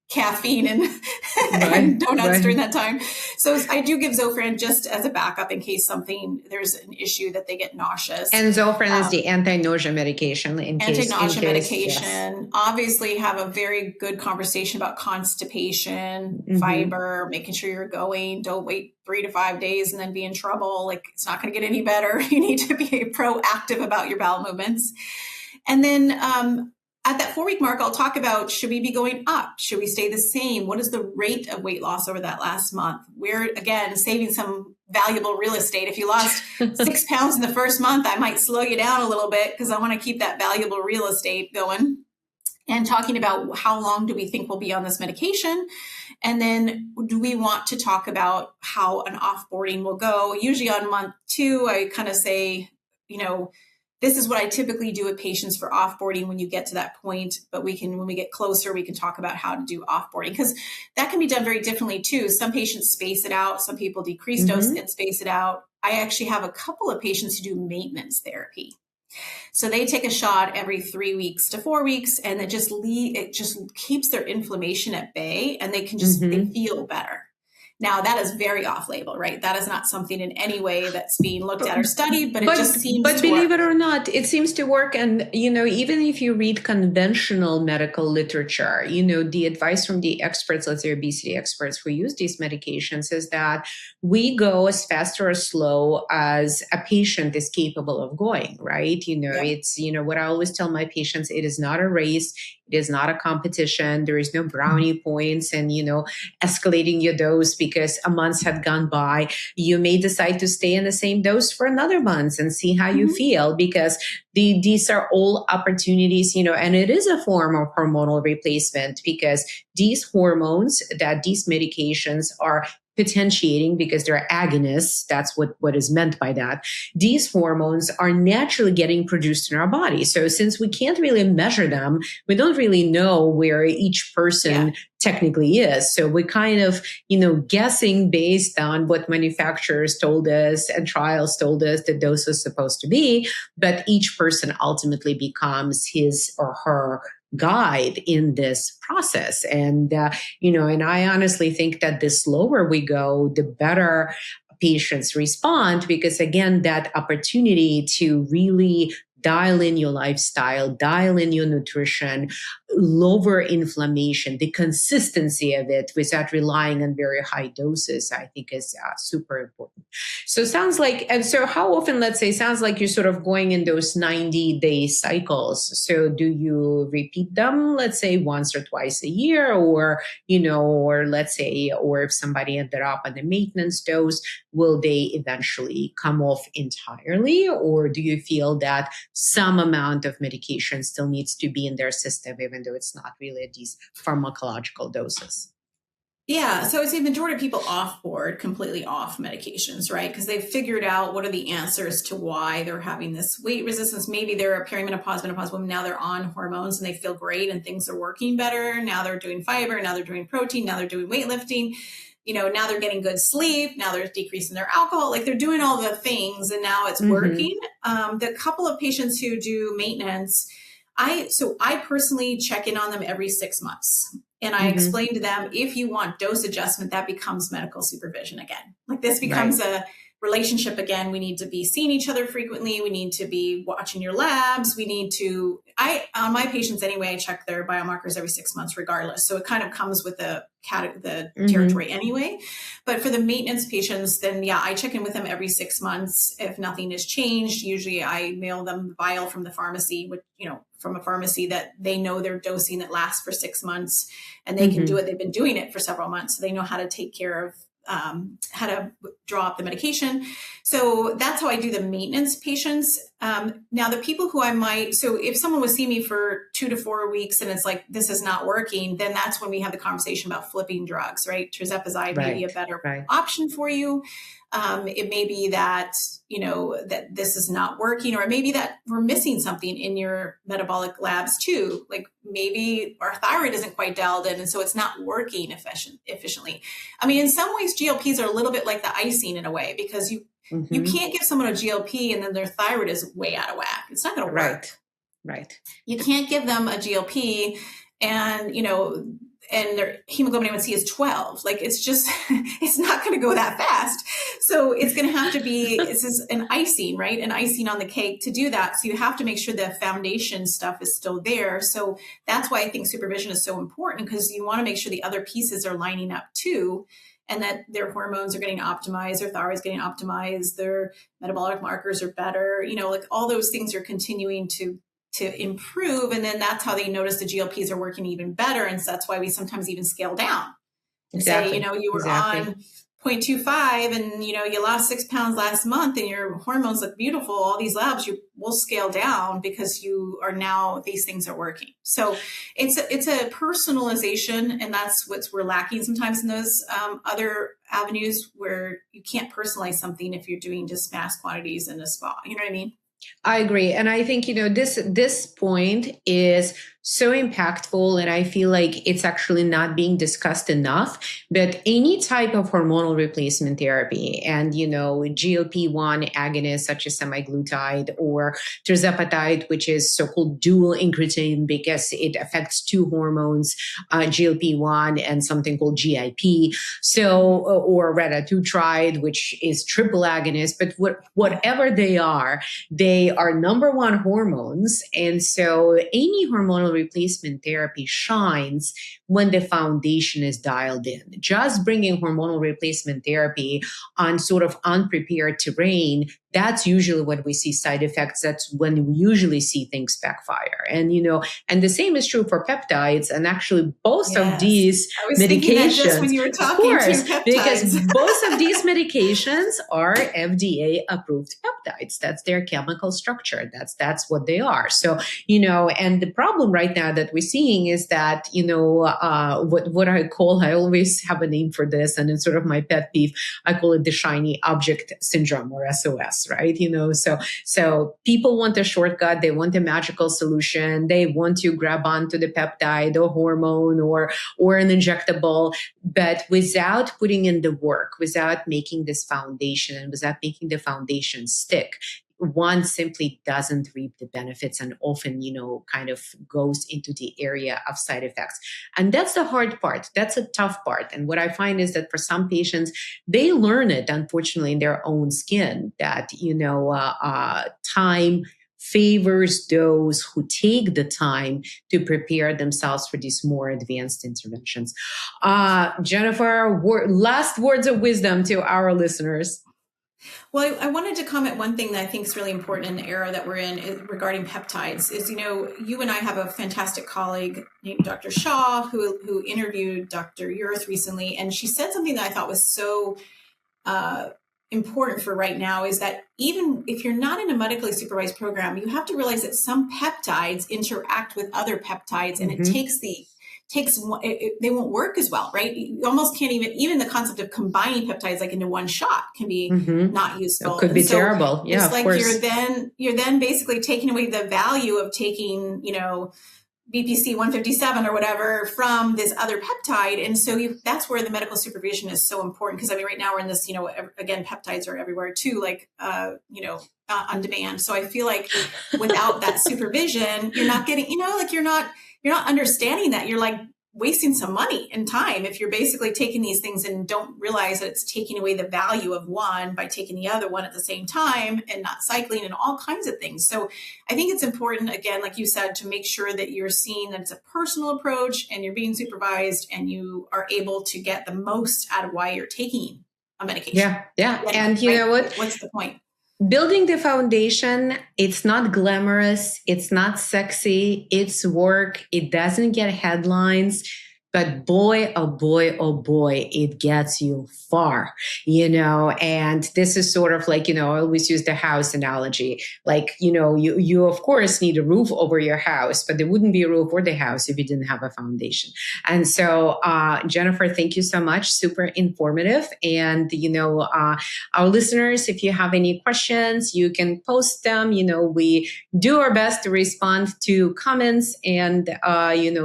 caffeine and donuts during that time. So I do give Zofran just as a backup in case there's an issue that they get nauseous. And Zofran is the anti-nausea medication. Anti-nausea medication. Yes. Obviously have a very good conversation about constipation, fiber, making sure you're going. Don't wait 3 to 5 days and then be in trouble. It's not going to get any better. You need to be proactive about your bowel movements. And then, at that 4-week mark, I'll talk about, should we be going up? Should we stay the same? What is the rate of weight loss over that last month? We're, again, saving some valuable real estate. If you lost 6 pounds in the first month, I might slow you down a little bit because I want to keep that valuable real estate going. And talking about how long do we think we'll be on this medication? And then do we want to talk about how an offboarding will go? Usually on month 2, I kind of say, this is what I typically do with patients for offboarding when you get to that point. But when we get closer, we can talk about how to do offboarding because that can be done very differently too. Some patients space it out. Some people decrease dose and space it out. I actually have a couple of patients who do maintenance therapy. So they take a shot every 3 weeks to 4 weeks, and it just keeps their inflammation at bay, and they can they feel better. Now, that is very off-label, right? That is not something in any way that's being looked at or studied, but it just seems to work. But believe it or not, it seems to work. And, even if you read conventional medical literature, the advice from the experts, let's say obesity experts who use these medications is that we go as fast or as slow as a patient is capable of going, right? It's, what I always tell my patients, it is not a race. It is not a competition. There is no brownie points and, escalating your dose because a month had gone by. You may decide to stay in the same dose for another month and see how you feel because these are all opportunities, and it is a form of hormonal replacement because these hormones that these medications are potentiating because they're agonists. That's what is meant by that. These hormones are naturally getting produced in our body. So since we can't really measure them, we don't really know where each person technically is. So we're kind of, guessing based on what manufacturers told us and trials told us the dose is supposed to be, but each person ultimately becomes his or her guide in this process. And, and I honestly think that the slower we go, the better patients respond because again, that opportunity to really dial in your lifestyle, dial in your nutrition, lower inflammation, the consistency of it without relying on very high doses, I think is super important. So sounds like, and so how often, let's say, sounds like you're sort of going in those 90-day cycles. So do you repeat them, let's say once or twice a year, or, or let's say, or if somebody ended up on the maintenance dose, will they eventually come off entirely? Or do you feel that some amount of medication still needs to be in their system, even though it's not really at these pharmacological doses? Yeah. So I say the majority of people off board, completely off medications, right? Because they've figured out what are the answers to why they're having this weight resistance. Maybe they're a perimenopause, menopause woman. Now they're on hormones and they feel great and things are working better. Now they're doing fiber. Now they're doing protein. Now they're doing weightlifting. Now they're getting good sleep. Now they're decreasing their alcohol. Like they're doing all the things and now it's working. The couple of patients who do maintenance, I personally check in on them every 6 months. And I explain to them, if you want dose adjustment, that becomes medical supervision again. Like this becomes a relationship, again, we need to be seeing each other frequently. We need to be watching your labs. We need to, on my patients anyway, I check their biomarkers every 6 months regardless. So it kind of comes with the territory anyway. But for the maintenance patients, then yeah, I check in with them every 6 months. If nothing has changed, usually I mail them the vial from the pharmacy, which, from a pharmacy that they know their dosing that lasts for 6 months, and they can do it. They've been doing it for several months. So they know how to take care of how to draw up the medication. So that's how I do the maintenance patients. Now the people who so if someone was seeing me for 2 to 4 weeks and it's like, this is not working, then that's when we have the conversation about flipping drugs, right? Tirzepatide may be a better option for you. It may be that, that this is not working, or it may be that we're missing something in your metabolic labs too. Like maybe our thyroid isn't quite dialed in, and so it's not working efficiently. I mean, in some ways, GLPs are a little bit like the icing in a way, because you can't give someone a GLP and then their thyroid is way out of whack. It's not going to work. Right. You can't give them a GLP and, and their hemoglobin A1C is 12. Like, it's just, it's not going to go that fast. So it's going to have to be, this is an icing, right? An icing on the cake to do that. So you have to make sure the foundation stuff is still there. So that's why I think supervision is so important, because you want to make sure the other pieces are lining up too, and that their hormones are getting optimized, their thyroid's getting optimized, their metabolic markers are better, like all those things are continuing to improve. And then that's how they notice the GLPs are working even better. And so that's why we sometimes even scale down and say, you were on 0.25 and, you lost 6 pounds last month and your hormones look beautiful. All these labs, will scale down because you are now, these things are working. So it's a personalization, and that's what we're lacking sometimes in those other avenues where you can't personalize something if you're doing just mass quantities in a spa. You know what I mean? I agree. And I think, this point is so impactful, and I feel like it's actually not being discussed enough. But any type of hormonal replacement therapy, and, GLP-1 agonists such as semaglutide or tirzepatide, which is so-called dual incretin because it affects two hormones, GLP-1 and something called GIP. So, or retatrutide, which is triple agonist. But whatever they are number one hormones. And so any hormonal replacement therapy shines when the foundation is dialed in. Just bringing hormonal replacement therapy on sort of unprepared terrain, that's usually when we see side effects. That's when we usually see things backfire. And, and the same is true for peptides. And actually both of these medications, just when you were talking, of course, because both of these medications are FDA approved peptides. That's their chemical structure. That's what they are. So, and the problem right now that we're seeing is that, what I always have a name for this, and it's sort of my pet peeve. I call it the shiny object syndrome, or SOS, right? So people want a shortcut. They want a magical solution. They want to grab onto the peptide or hormone or an injectable, but without putting in the work, without making this foundation, and without making the foundation stick, one simply doesn't reap the benefits, and often, kind of goes into the area of side effects. And that's the hard part. That's a tough part. And what I find is that for some patients, they learn it, unfortunately, in their own skin, that, time favors those who take the time to prepare themselves for these more advanced interventions. Jennifer, last words of wisdom to our listeners. Well, I wanted to comment one thing that I think is really important in the era that we're in regarding peptides is, you and I have a fantastic colleague named Dr. Shaw who interviewed Dr. Urth recently, and she said something that I thought was so important for right now, is that even if you're not in a medically supervised program, you have to realize that some peptides interact with other peptides, and they won't work as well, right? You almost can't even the concept of combining peptides like into one shot can be not useful. It could be terrible. Yeah, it's like you're then basically taking away the value of taking, BPC 157 or whatever from this other peptide. And so that's where the medical supervision is so important. Because right now we're in this, again, peptides are everywhere too, like, on demand. So I feel like without that supervision, you're not getting, you're not understanding that. You're like wasting some money and time if you're basically taking these things and don't realize that it's taking away the value of one by taking the other one at the same time and not cycling and all kinds of things. So I think it's important, again, like you said, to make sure that you're seeing that it's a personal approach and you're being supervised and you are able to get the most out of why you're taking a medication. Yeah. And you know what? What's the point? Building the foundation, it's not glamorous, it's not sexy, it's work, it doesn't get headlines, but boy, oh boy, it gets you far, and this is sort of like, I always use the house analogy. Like, you of course need a roof over your house, but there wouldn't be a roof or the house if you didn't have a foundation. And so, Jennifer, thank you so much. Super informative. And, our listeners, if you have any questions, you can post them. We do our best to respond to comments and,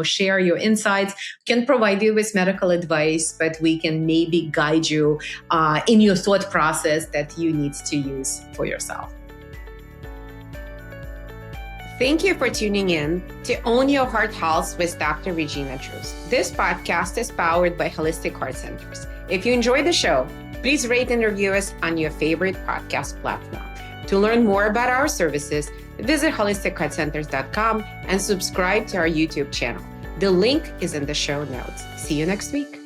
share your insights. Can provide you with medical advice, but we can maybe guide you in your thought process that you need to use for yourself. Thank you for tuning in to Own Your Heart Health with Dr. Regina Druz. This podcast is powered by Holistic Heart Centers. If you enjoyed the show, please rate and review us on your favorite podcast platform. To learn more about our services, visit holisticheartcenters.com and subscribe to our YouTube channel. The link is in the show notes. See you next week.